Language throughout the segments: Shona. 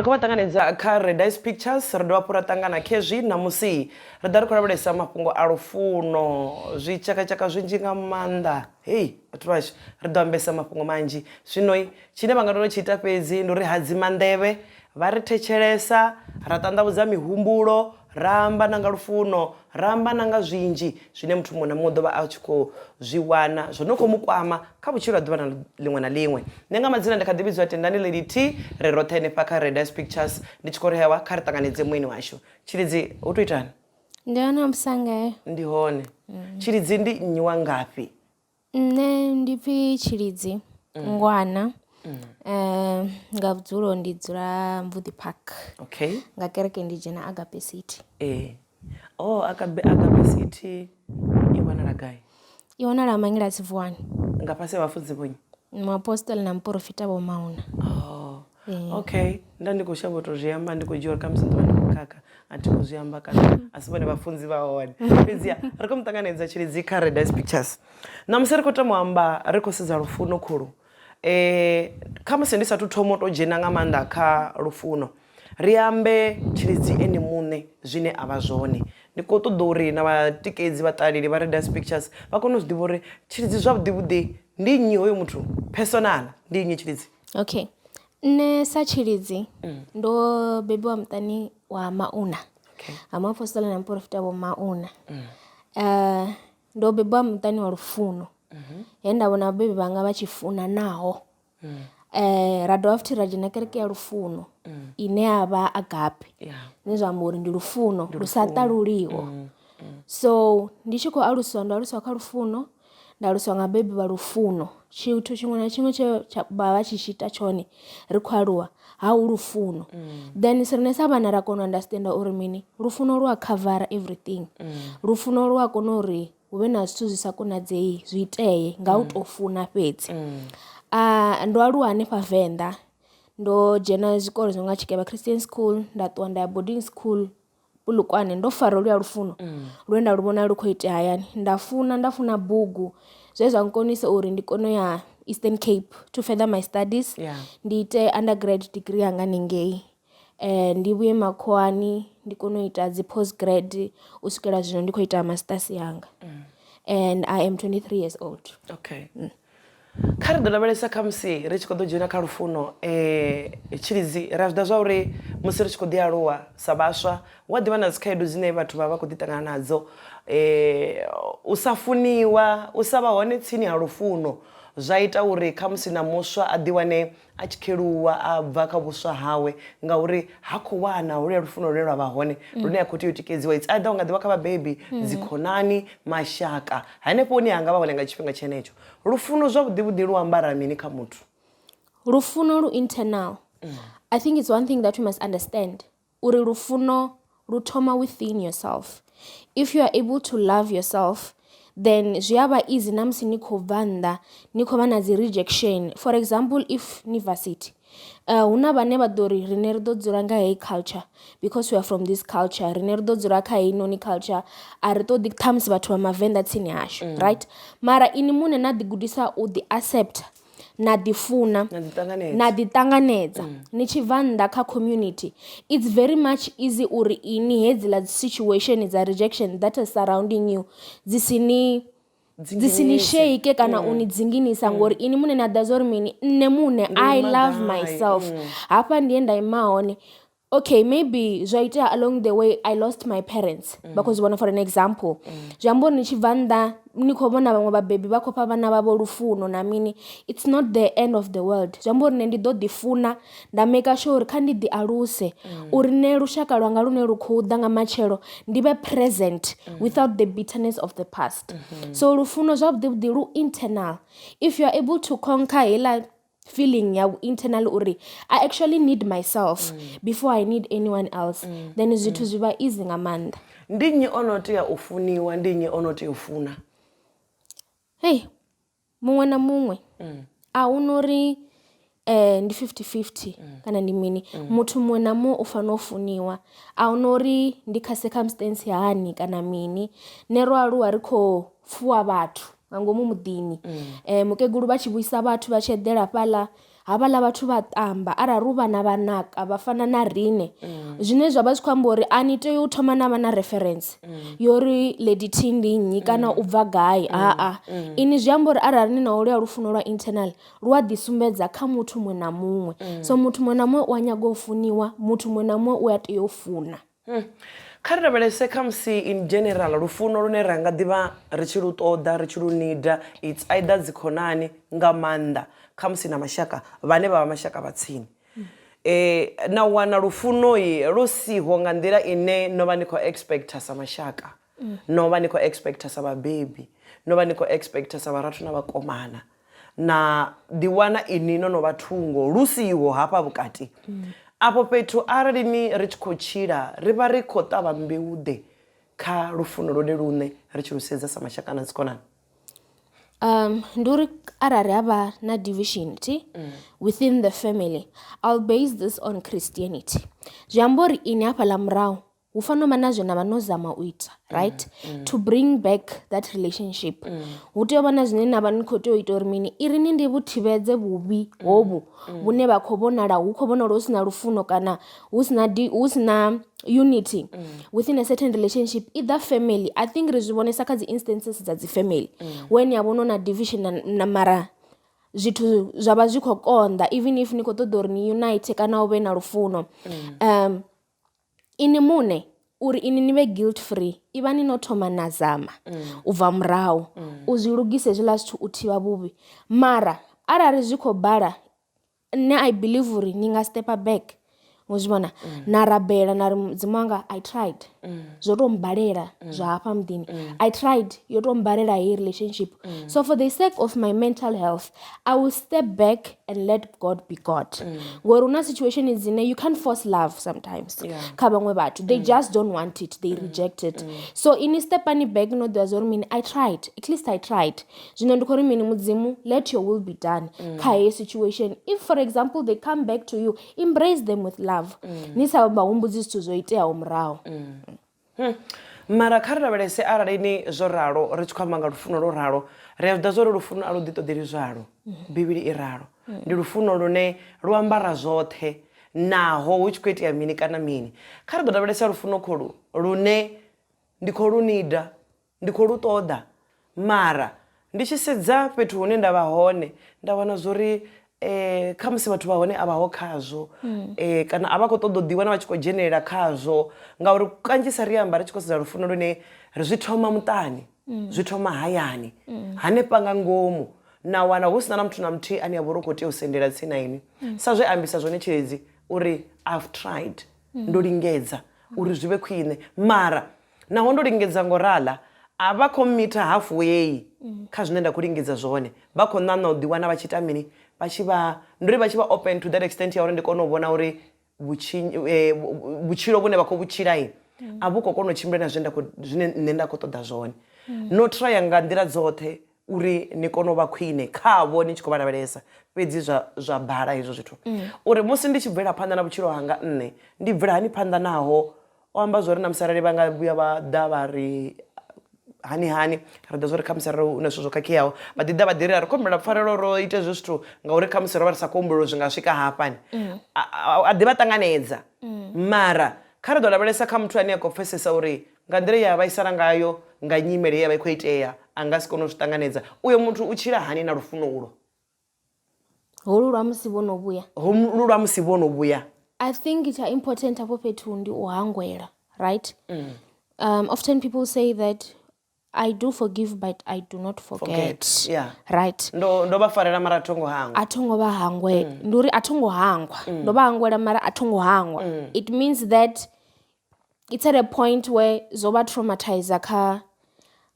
ri khou ṱanganedza kha Paradise Pictures ri dovha ra ṱangana khezwi namusi ri ḓa ri khou lavhelesa mafhungo a lufuno zwitshakatshaka zwinzhi nga maanḓa hei vhathu vhashu ri ḓo ambesa mafhungo manzhi zwino tshine vha nga tou tshi ita fhedzi ndi uri hadzima nḓevhe vha ri thetshelesa ra ṱanḓavhudza mihumbulo ra amba na nga lufuno ra amba na nga zwinzhi zwine muthu muṅwe na muṅwe ḓo vha a tshi khou zwi wana zwo no khou mu kwama kha vhutshilo ha ḓuvha na ḽiṅwe na ḽiṅwe. Nṋe nga madzina ndi kha ḓi vhidziwa Tendani Lady T ri roṱhe henefha kha Paradise Pictures ndi tshi khou ri hewa kha ri ṱanganedze mueni washu. Tshilidzi u tou itani? Ndi hone Musangayo. Ndi hone. Tshilidzi ndi nnyi wa ngafhi? Nṋe ndi pfhi Tshilidzi Ngwana. Nga vhudzulo ndi dzula Mvudi Park. Okay. Nga kereke ndi dzhena Agape City. Oh, Agape City i wanala gai? I wanala Mangila Tsivuwani. Nga fhasi ha vhafunzi vhonyi? Muapostoli na muprofita Vho Mauna. Oh. Okay. Nda ndi khou shavha u tou zwi amba ndi khou dzhia uri kha musi ḓuvha ndi khou khakha a thi khou zwi amba kana a si vhone vhafunzi vha hone. Fhedziha ri khou muṱanganedza Tshilidzi kha Paradise Pictures. Namusi ri khou tama u amba ri khou sedza lufuno khulu. Kha musi ndi sathu thoma u tou dzhena nga maanḓa kha lufuno ri ambe Tshilidzi ene muṋe zwine a vha zwone. Ndi khou ṱoḓa uri na vhatikedzi vhaṱaleli vha Paradise Pictures vha kone u zwi ḓivha uri Tshilidzi zwavhuḓi ndi nnyi hoyo muthu personal ndi nnyi Tshilidzi? Okay. Nṋe sa Tshilidzi ndo bebiwa muṱani wa Mauna. Okay. Ha muapostoli na muprofita Vho Mauna. Ndo bebiwa muṱani wa lufuno. He nda vhona vhabebi vhanga vha tshi funanaho. Ra dovha futhi ra dzhena kereke ya lufuno ine ya vha Agape. Zwine zwa amba uri ndi lufuno lu sa ṱaluliho. So ndi tshi khou alusiwa ndo alusiwa kha lufuno nda alusiwa nga vhabebi vha lufuno. Tshithu tshiṅwe na tshiṅwe tshe vha tshi tshi ita tshone ri khou aluwa ha u lufuno. Then riṋe sa vhana ra kona u understanda uri mini lufuno lu a khavara everything. Lufuno lu a kona uri hu vhe na zwithu zwi sa konadzei zwi itee nga u tou funa fhedzi. Ndo aluwa hanefha Venḓa ndo dzhena zwikolo zwi nga Tshikevha Christian School nda ṱuwa nda ya boarding school Polokwane ndo fara lu ya lufuno lwe nda lu vhona lu khou itea hayani. Nda funa bugu zwe zwa nkonisa uri ndi kone ya Eastern Cape to further my studies. Ndi ite undergrad degree yanga ningei. Ndi vhuye makhoani ndi kone u ita dzi postgrad u swikela zwino ndi khou ita masters yanga. And I am 23 years old. Okay. Kha ri ḓo lavhelesa kha musi ri tshi khou ḓo dzhena kha lufuno Tshilidzi ra zwi ḓa zwa uri musi ri tshi khou ḓi aluwa sa vhaswa wa ḓivha na dzikhaedu dzine vhathu vha khou ḓi ṱangana nadzo. U sa funiwa u sa vha hone tsini ha lufuno zwa ita uri kha musi na muswa a ḓi wane a tshi kheluwa a bva kha vhuswa hawe ngauri ha khou wana hu lufuno lune lwa vha hone lune a khou tea u tikedziwa. It's either u nga ḓivha kha vhabebi dzikhonani mashaka hanefho hune ha nga vha hone nga tshifhinga tshenetsho. Lufuno zwavhuḓi lu ambara mini kha muthu? Lufuno lu internal. I think it's one thing that we must understand. Uri lufuno lu thoma within yourself. If you are able to love yourself, then zwi a vha easy na musi ni khou bva nnḓa ni khou vha na dzi rejection. For example, if ni varsity hu na vhane vha ḓo ri rine ri ḓo dzula nga heyi culture because we are from this culture. Rine ri ḓo dzula kha heyi noni culture a ri ṱoḓi ṱhamusi vhathu vha Mavenḓa tsini hashu, right? Mara ini muṋe na ḓigudisa u ḓi accept na ḓi funa na ḓi ṱanganedza ni tshi bva nnḓa kha community. It's very much easy uri ini hedziḽa situation dza rejection that are surrounding you dzi si ni shake kana uni dzinginisa ngori ini muṋe na ḓa zwa uri mini nṋe muṋe I love myself. Hafha ndi he nda ima hone. Okay, maybe zwa itea along the way I lost my parents because for an example zwi amba uri ni tshi bva nnḓa ni khou vhona vhaṅwe vhabebi vha khou fha vhana vhavho lufuno na mini. It's not the end of the world. Zwi amba uri nṋe ndi ḓo ḓi funa nda make sure uri kha ndi ḓi aluse uri nṋe lushaka lwanga lune lu khou ḓa nga matshelo ndi vhe present without the bitterness of the past. So lufuno zwavhuḓi lu internal. If you are able to conquer hela feeling ya internal uri I actually need myself before I need anyone else, then zwithu zwi vha easy nga maanḓa. Ndi nnyi ono tea u funiwa ndi nnyi ono tea u funa? Hey, muṅwe na muṅwe a hu nori ndi 50-50 kana ndi mini. Muthu muṅwe na muṅwe u fanela u funiwa. A hu nori ndi kha circumstance hani kana mini. Ne ro aluwa ri khou fuwa vhathu nga ngomu muḓini. Mukegulu vha tshi vhuisa vhathu vha tshi eḓela fhaḽa havhaḽa vhathu vha ṱamba arali hu vhana vha naka vha fana na riṋe zwine zwa vha zwi khou amba uri a ni tea u thoma na vha na reference yori Lady T ndi nnyi kana u bva gai ini zwi amba uri arali ni na holuya lufuno lwa internal lu a ḓisumbedza kha muthu muṅwe na muṅwe so muthu muṅwe na muṅwe u a nyaga u funiwa muthu muṅwe na muṅwe u a tea u funa kha ri lavhelese khamusi in general lufuno lune ra nga ḓivha ri tshi lu ṱoḓa ri tshi lu nida it's either dzikhonani nga maanḓa khamusi na mashaka vhane vha vha mashaka vha tsini na wana lufuno lu siho nga nḓila ine no vha ni khou expecta sa mashaka no vha ni khou expecta sa vhabebi no vha ni khou expecta sa vharathu na vhakomana na ḓiwana ini no no vha thungo lu siho hafha vhukati afho fhethu arali ni ri tshi khou tshila ri vha ri khou ṱavha mbeu ḓe kha lufuno lone lune ri tshi lu sedza sa mashaka na dzikonani ndi uri arali havha na division within the family I'll base this on Christianity zwi amba uri ini hafhaḽa murahu hu fanela u vha na zwine vha no zama u ita right to bring back that relationship hu tea u vha na zwine na vha ni khou tea u ita uri mini iri ni ndi vhu thivhedze vhuvhi hovhu vhune vha khou vhonala hu khou vhonala hu sina lufuno kana hu sina unity within a certain relationship either family I think ri zwi vhonesa kha dzi instances dza dzi family when ya vhono na division na mara zwithu zwa vha zwi khou konḓa even if ni khou ṱoḓa uri ni unite kana u vhe na lufuno ini muṋe uri ini ni vhe guilt free i vha ni no thoma na zama u bva murahu u zwi lugise zwiḽa zwithu u thivha vhuvhi mara arali zwi khou bala nne I believe uri ni nga stepa back uzvibona na rabela na ri mudzimu wanga I tried zwo to mbalela zwa hafha muḓini I tried yo to mbalela hei relationship so for the sake of my mental health I will step back and let God be God ngori una situation dzine you can't force love sometimes kha vhaṅwe vhathu they just don't want it they reject it so ini stepani back no ḓivha zwo ri mini I tried at least I tried zwino ndi khou ri mini mudzimu let your will be done kha hei situation if for example they come back to you embrace them with love ni sa vha humbudzi zwithu zwo iteaho murahu mara kha ri lavhelese arali ni zwo ralo ri tshi khou amba nga lufuno lwo ralo ri a zwiḓivha zwo ri lufuno a lu ḓi ṱoḓeli zwalo bivhili i ralo ndi lufuno lune lu ambara zwoṱhe naho hu tshi khou itea mini kana mini kha ri ḓo lavhelesa lufuno kholu lune ndi khou lu nida ndi khou lu ṱoḓa mara ndi tshi sedza fhethu hune nda vha hone nda wana zwo kha musi vhathu vha hone a vhaho khazwo kana a vha khou ṱoḓa u ḓiwana vha tshi khou dzhenelela khazwo ngauri kanzhisa ri amba ri tshi khou sedza lufuno lune zwi thoma muṱani zwi thoma hayani hanefha nga ngomu na wana hu sina na muthu na muthihi ane a vha uri u khou tea u sendela tsini na ini sa zwe ambisa zwone Tshilidzi uri I've tried ndo lingedza uri zwi vhe khwine mara naho ndo lingedza ngorala a vha khou meter halfway kha zwine nda khou lingedza zwone vha khou ṋaṋa u ḓiwana vha tshi ita mini nduri vha tshi vha open to that extent ya uri ndi kone u vhona uri vhutshilo vhune vha khou vhutshila a vhu khou kona u tshimbila na zwine nṋe nda khou ṱoḓa zwone no trya nga nḓila dzoṱhe uri ni kone u vha khwine khavho ni tshi khou vha lavhelesa fhedzi zwa bala hezwo zwithu uri musi ndi tshi bvela phanḓa na vhutshilo hanga nne ndi bvela hani phanḓa naho o amba zwo ri na musarali vha nga vhuya vha ḓa vha ri hani ri ḓo zwo ri khamusi ro una zwithu zwo khakheaho vha ḓi ḓa vha ḓi ri a ri khou humbela pfarelo ro ite hezwo zwithu ngauri khamusi ro vha ri sa khou humbela zwi nga swika hafhani a ḓi vha ṱanganedza mara kha ri ḓo lavhelesa kha muthu ane a khou pfesesa uri nga nḓila ye a vhaisala ngayo nga nyimele ye a vha i khou itea a nga si kone u zwi ṱanganedza uyo muthu u tshila hani na lufuno ulo holu lwa musi vho no vhuya holu lwa musi vho no vhuya I think it's important afho fhethu ndi u hangwela right often people say that I do forgive but I do not forget. Yeah. Right. Ndo vha farela mara athongo hangwa. Athongo vha hangwe. Nduri athongo hangwa. Ndo vha hangwela mara athongo hangwa. It means that it's at a point where zoba traumatizer kha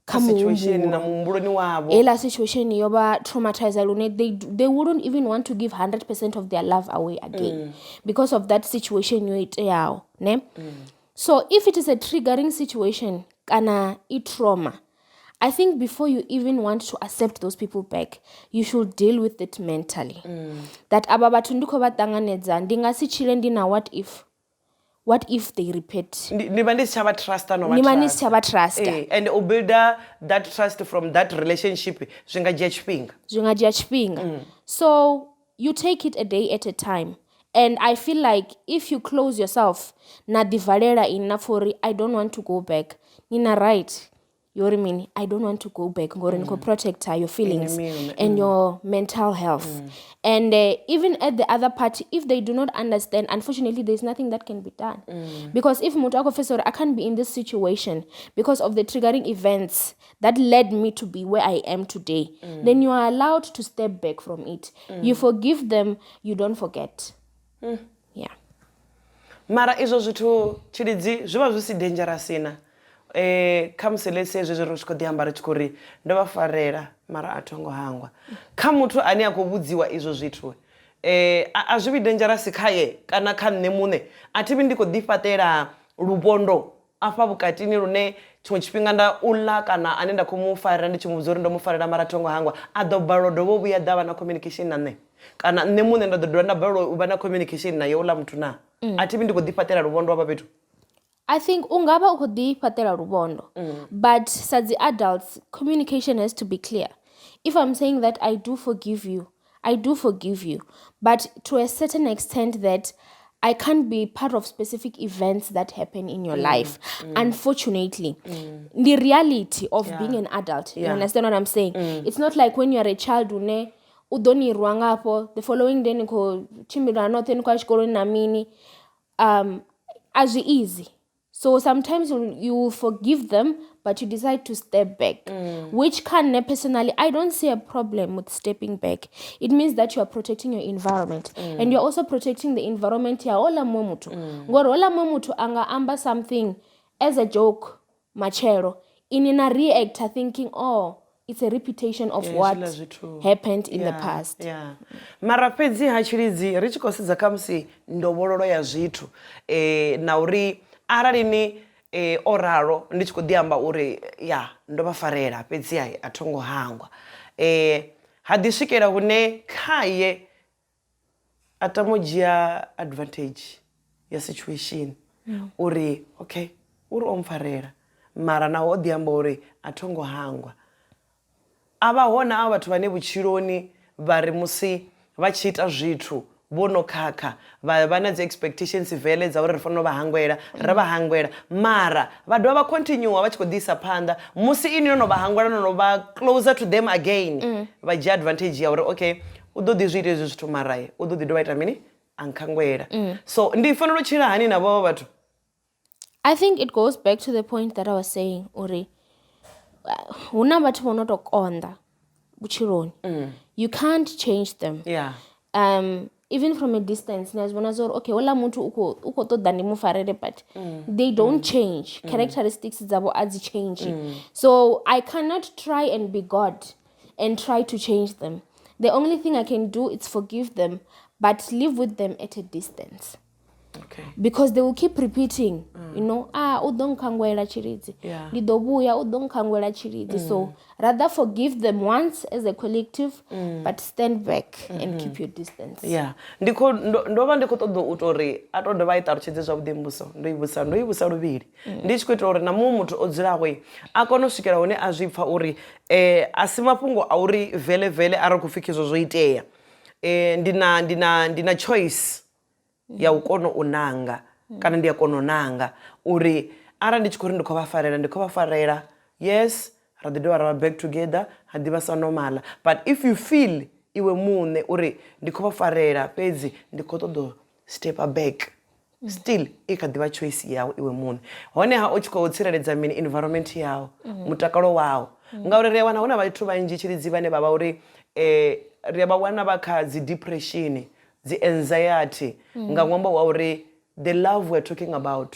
situation na muhumbuloni wabo. Ela situation yo ba traumatizer lune they wouldn't even want to give 100% of their love away again because of that situation yo iteaho, ne? So if it is a triggering situation kana I trauma, I think before you even want to accept those people back, you should deal with it mentally. That aba bathu ndikho vha ṱanganedza ndi nga si tshile ndi na what if they repeat. Ni vha si tsha trusta no vha trust. Ni vha si tsha vha trusta. And u builda that trust from that relationship zwi nga dzhia tshifhinga. Zwi nga dzhia tshifhinga. So you take it a day at a time. And I feel like if you close yourself, na divalela inafori, I don't want to go back. Nina right. You mean I don't want to go back. Go protect your feelings and your mental health. And even at the other party, if they do not understand, unfortunately, there's nothing that can be done. Because if Mutako Fesor, I can't be in this situation because of the triggering events that led me to be where I am today, then you are allowed to step back from it. You forgive them, you don't forget. Yeah. Mara izo zwithu Tshilidzi zwi vha zwi si dangerous na. Kha musi let's say zwezwo ri tshi khou ḓi amba ri tshi khou ri ndo vha farela mara a thongo hangwa. Kha muthu ane a khou vhudziwa izwo zwithu a zwi vhi dangerous khaye kana kha nṋe muṋe a thi vhi ndi khou ḓi fhaṱela lubondo afha vhukatini lune tshiṅwe tshifhinga nda u ḽa kana ane nda khou mu farela ndi tshi mu vhudza uri ndo mu farela mara thongo hangwa a ḓo balelwa dovha vhuya ḓa vha na communication na nṋe kana nṋe muṋe nda ḓo dovha nda balelwa u vha na communication naye uḽa muthu na a thi vhi ndi khou ḓi fhaṱela lubondo hafha fhethu. I think ungaba uko di patela rubondo. But as the adults, communication has to be clear. If I'm saying that I do forgive you, I do forgive you. But to a certain extent that I can't be part of specific events that happen in your life. Unfortunately, the reality of being an adult, you understand what I'm saying? It's not like when you're a child, udoni ruangapo, the following day, niko chimira nothing kwa shikoro na mini, as easy. So sometimes you forgive them, but you decide to step back, which can personally, I don't see a problem with stepping back. It means that you are protecting your environment, and you're also protecting the environment ya ola momutu. Ngoro ola momutu anga amba something as a joke, machero, inina react thinking, oh, it's a repetition of what happened in the past. Yeah. Mara fhedzi ha Tshilidzi ri tshi khou sedza kha musi ndovhololo ya zwithu na uri arali ni o ralo ndi tshi khou ḓi amba uri ya ndo vha farela fhedzi a thongo hangwa ha ḓi swikela hune khaye a tamo dzhia advantage ya situation uri okay uri o mpfarela mara naho o ḓi amba uri a thongo hangwa a vha hona a vhathu vhane vhutshiloni vha ri musi vha tshi ita zwithu vhono khakha vha na dzi expectations vele dza uri ri fanela vha hangwela ri vha hangwela mara vha dovha vha continue vha tshi khou ḓisa phanḓa musi ini no vha hangwela no vha closer to them again vha dzhia advantage ya uri okay u ḓo ḓi zwi ita hezwi zwithu maraye u ḓo ḓi dovha ita mini ankhangwela so ndi fanela u tshila hani na vhavho vhathu. I think it goes back to the point that I was saying uri huna vhathu vho no to konda vhutshiloni you can't change them. Even from a distance, okay, ola muntu uko to dani mufarele, but they don't change. Characteristics zabo azi changing. So I cannot try and be God and try to change them. The only thing I can do is forgive them, but live with them at a distance. Okay. Because they will keep repeating, udon kangwela Tshilidzi. Lidobuya udon kangwela Tshilidzi. So rather forgive them once as a collective, but stand back and keep your distance. Yeah. Ndova ndiko ṱoḓa u tori a to dovha I ṱalutshedze zwavhuḓi mbuso ndo i vhusa luvhili ndi tshi khou ita uri na muṅwe muthu o dzulaho a kone u swikela hune a zwi pfa uri a si mafhungo a uri vele a ri khou pfhi khezwo zwo itea ndina choice ya u kona u nanga kana ndi ya kona u nanga uri ara ndi tshi khou ri ndi khou vha farela yes ra ḓi dovha ra vha back together ha ḓi vha sa normal but if you feel iwe muṋe uri ndi khou vha farela fhedzi ndi khou ṱoḓa step back still I kha ḓi vha choice yawe iwe muṋe honeha u tshi khou tsireledza mini environment yawo mutakalo wawo ngauri ri a wana huna vhathu vhanzhi Tshilidzi vhane vha vha uri ri a vha wana vha kha dzi depression the anxiety nga ṅwambo wa uri the love we're talking about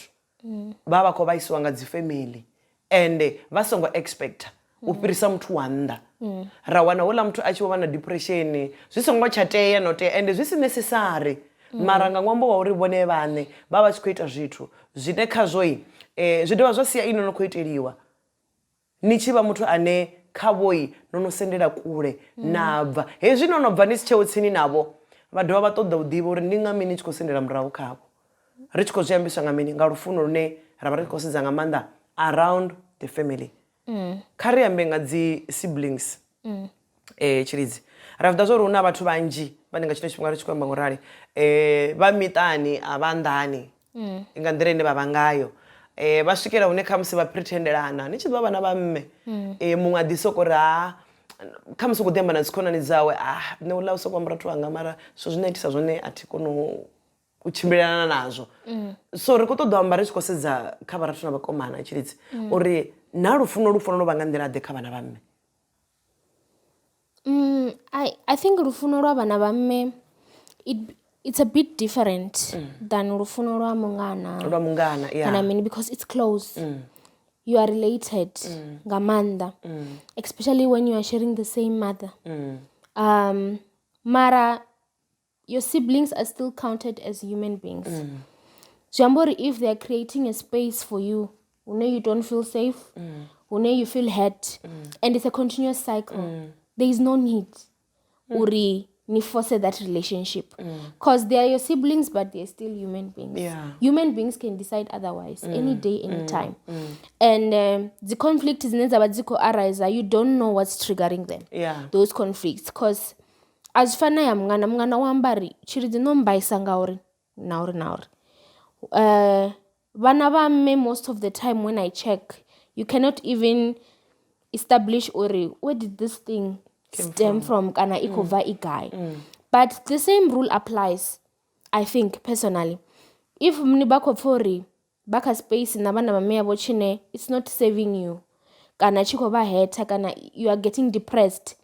vha khou vhaisiwa nga dzi family and vha songo expect u fhirisa muthu wa nnḓa ra wana houḽa muthu a tshi vha na depression zwi songo tsha tea no tea and zwi si necessary mara nga ṅwambo wa uri vhone vhaṋe vha tshi khou ita zwithu zwine khazwo zwi dovha zwa sia ino no khou iteliwa ni tshi vha muthu ane khavho no sendela kule na bva hezwi no bva ni si tsheho tsini navho vha dovha vha ṱoḓa u ḓivha uri ndi nga mini tshi khou sendela murahu khavho ri tshi khou zwi ambiswa nga mini nga lufuno lune ra vha ri khou sedza nga maanḓa around the family kha ri ambe nga dzi siblings Tshilidzi ra vhuḓa zwa uri hu na vhathu vhanzhi vane nga tshino tshifhinga ri tshi khou amba ngorali vha miṱani a vha nnḓani nga nḓila ine vha vha ngayo vha swikela hune khamusi vha pretendelana ni tshi ḓivha vhana vha mme muṅwe a ḓi soko ri khamusi u khou ḓi amba na dzikhonani dzawe nṋe u ḽa u soko amba rathu wanga mara zwithu zwine itisa zwone a thi koni u tshimbilelana nazwo so ri khou ṱoḓa u amba ri tshi khou sedza kha vharathu na vhakomana Tshilidzi uri na lufuno lu fanela u vha nga nḓila ḓe kha vhana vha mme. I think lufuno lwa vhana vha mme it's a bit different than lufuno lwa mungana. Yeah. And I mean because it's close. You are related nga maanḓa. Especially when you are sharing the same mother. Mara your siblings are still counted as human beings. Jambori, if they are creating a space for you, you don't feel safe, you feel hurt, and it's a continuous cycle. There is no need uri ni force that relationship because they are your siblings but they're still human beings. Human beings can decide otherwise any day, any time. And the conflict is arise, you don't know what's triggering them. Those conflicts because as fana ya mngana wambari Tshilidzi no mbaisa ngauri nauri vana va mme most of the time when I check you cannot even establish uri where did this thing stem from kana ikova igai. But the same rule applies, I think personally. If mni bako fori baka space na vana va mme yavo chine it's not saving you kana chikova heta kana you are getting depressed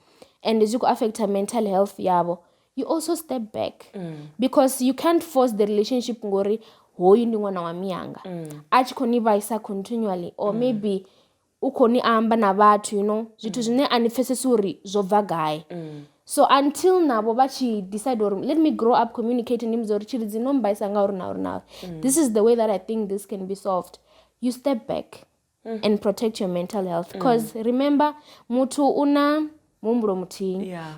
and it's going to affect her mental health yabo, you also step back because you can't force the relationship ngori hoyu ndi mwana wa miyanga achikoni vaisa continually or maybe ukoni amba na vhathu zwithu zwine anifesesa uri zwo bva gai. So until nabo vachi decide or let me grow up communicating him zori Tshilidzi no mbaisa ngauri nauri this is the way that I think this can be solved. You step back and protect your mental health because remember mutu una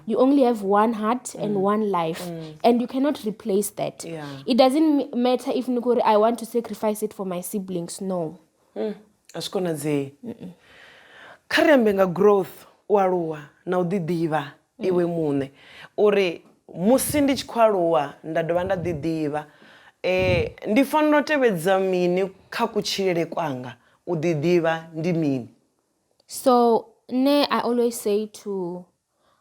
you only have one heart and one life and you cannot replace that. It doesn't matter if Nukuri I want to sacrifice it for my siblings. No. Ashikonaze kharembe nga growth waluwa na udidiva iwe mune uri musi ndi tshikwaluwa nda dovha nda didiva ndi fanela tevhedza mini kha kutshilele kwanga udidiva ndi mini. So I always say to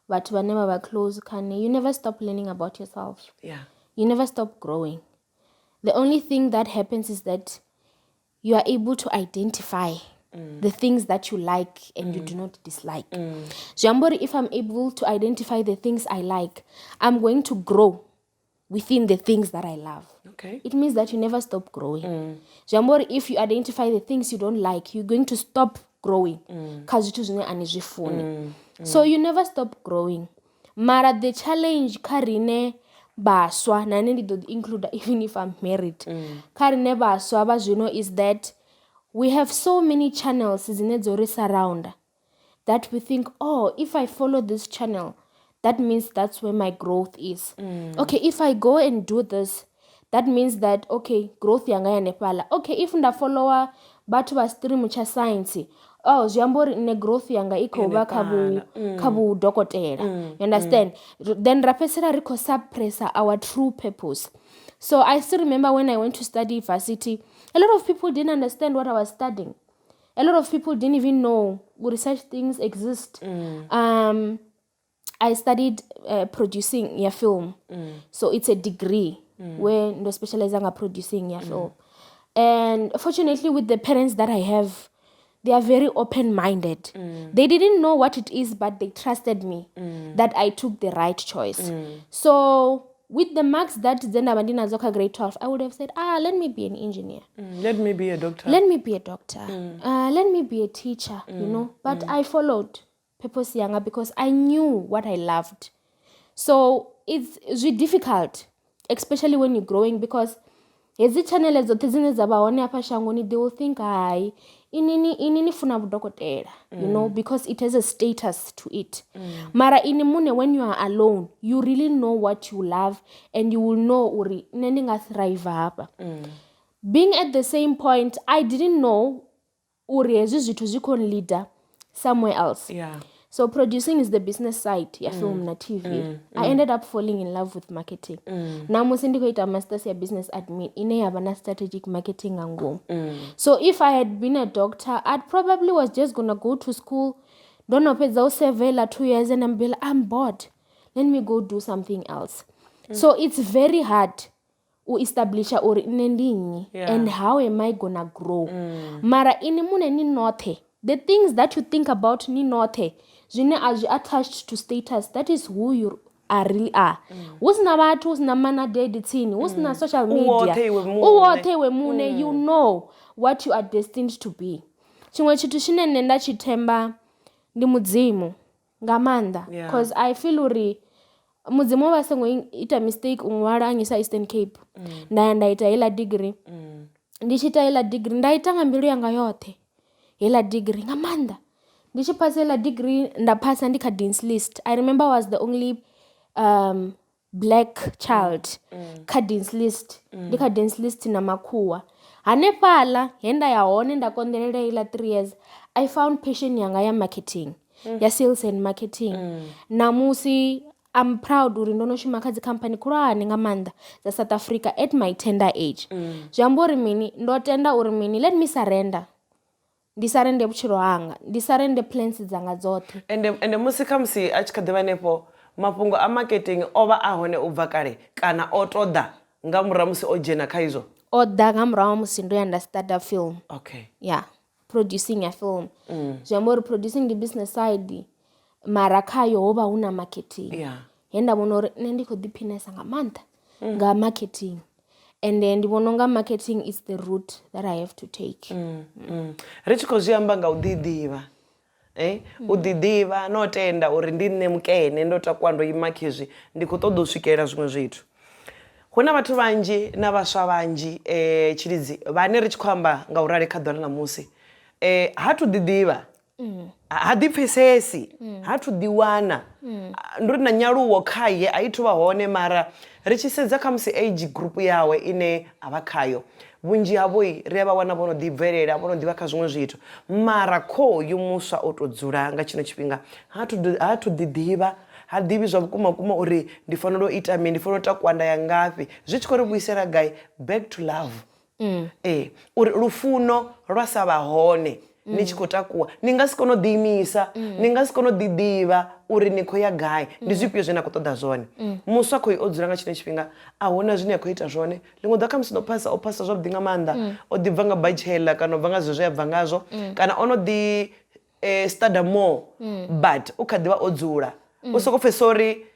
but whenever we're close, you never stop learning about yourself. You never stop growing. The only thing that happens is that you are able to identify the things that you like and you do not dislike. Jambori, if I'm able to identify the things I like, I'm going to grow within the things that I love. It means that you never stop growing. Jambori, if you identify the things you don't like, you're going to stop growing because so you never stop growing. Mara the challenge karine baswa na nene do include even if I'm married karine baswa ba is that we have so many channels around that we think, oh, if I follow this channel that means that's where my growth is. Okay, if I go and do this that means that okay, growth yanga ya nepala. Okay, if nda follower batu ba stream cha science, oh, jambori ne growth yanga iko ba kabu dokotela. You understand? Then rapesera riko suppressa our true purpose. So I still remember when I went to study university, a lot of people didn't understand what I was studying. A lot of people didn't even know such things exist. I studied producing your film. So it's a degree where no specializing are producing your film. And fortunately with the parents that I have, they are very open-minded. They didn't know what it is, but they trusted me that I took the right choice. So with the marks that Zenda Bandina Zoka grade 12, I would have said, let me be an engineer. Let me be a doctor. Let me be a doctor. Let me be a teacher, But I followed Purpose Younger because I knew what I loved. So it's really difficult, especially when you're growing, because ezi channel zote zabaone hapa shangoni, they will think inini funa budokotela, because it has a status to it. Mara inimune, when you are alone, you really know what you love and you will know uri nendinga thrive hapa. Being at the same point, I didn't know uri ezi zitu ziko leader somewhere else. So producing is the business side ya film na TV. I ended up falling in love with marketing. Na musi ndiko ita masters ya business admin ine ya bana strategic marketing ngo. So if I had been a doctor, I'd probably was just gonna go to school. Don't know peza usevela 2 years and I'm bored. Let me go do something else. So it's very hard to establish or nendinyi and how am I gonna grow. Mara ini mune ni note. The things that you think about ni note. Jine as you attached to status, that is who you really are. Usina watu, usina mana deditini, usina social media. Uwote we mune, you know what you are destined to be. Chimwe chitu shine nenda chitemba ndi mudzimu ngamanda because I feel uri mudzimu wasengo ita mistake unwara angisa Eastern Cape ndaenda ita ila degree ndichita ila degree ndaitanga mbilu yanga yote ila degree ngamanda ndichipasa ila degree ndapasa ndika dean's list. I remember I was the only black child ka dean's list ndika dean's list na makuwa hanepala henda yaone ndakondelele ila 3 years. I found passion yanga ya marketing ya sales and marketing namusi I'm proud uri ndono shimakazi company kurani ngamanda za South Africa at my tender age. Jambori mini ndotenda uri mini let me surrender. Ndisarende buchiro hanga, ndisarende plans zanga zote. Ende musika msi achikadhiva nepo mapungo a marketing ova ahone ubva kale kana otoda ngamura musi ojena kaizo. Oda ngamura musi ndo yanda start a film. Okay. Yeah, producing a film. Jambori producing the business side. Marakayo oba una marketing. Yeah. Henda monore nendiko dipinesa ngamanda nga marketing. And then ndibononga marketing is the route that I have to take. Richiko ziyamba nga udidiva. Udidiva notenda uri ndine mukene ndota kwando imakizvi ndikutoda usvikira zvimwe zvitu. Kuna vatu vanji na vaswa vanji Tshilidzi vane richikwamba nga urare kadhwana namusi. Hatudidiva. Hadipesesi hatudiwana nduri na nyaruwo khaye aituva hone mara richisedza kamusi age group yawe ine avakhayo vunji havoi reva wana vono dibverera vono divaka zvimwe zvitu mara ko yumuswa otodzura nga chino chipinga hatudidiva hadivi zvakuma uri ndifanira ita mini ndifanira takwanda yangapi zvichikori kuisera guy back to love uri rufuno rwasava hone nichikotakuwa ningasikono dimisa ningasikono didiva uri niko ya guy ndizvipio zvena kutoda zvone muswa koi odzura nga chine chipinga ahona zvine yakoita zvone limwe dakamsino pasa opasa zvabdinga manda odibvanga bachela kana obvanga zvezvo yabvangazvo kana onodi study more but ukadiva odzura usokofe sorry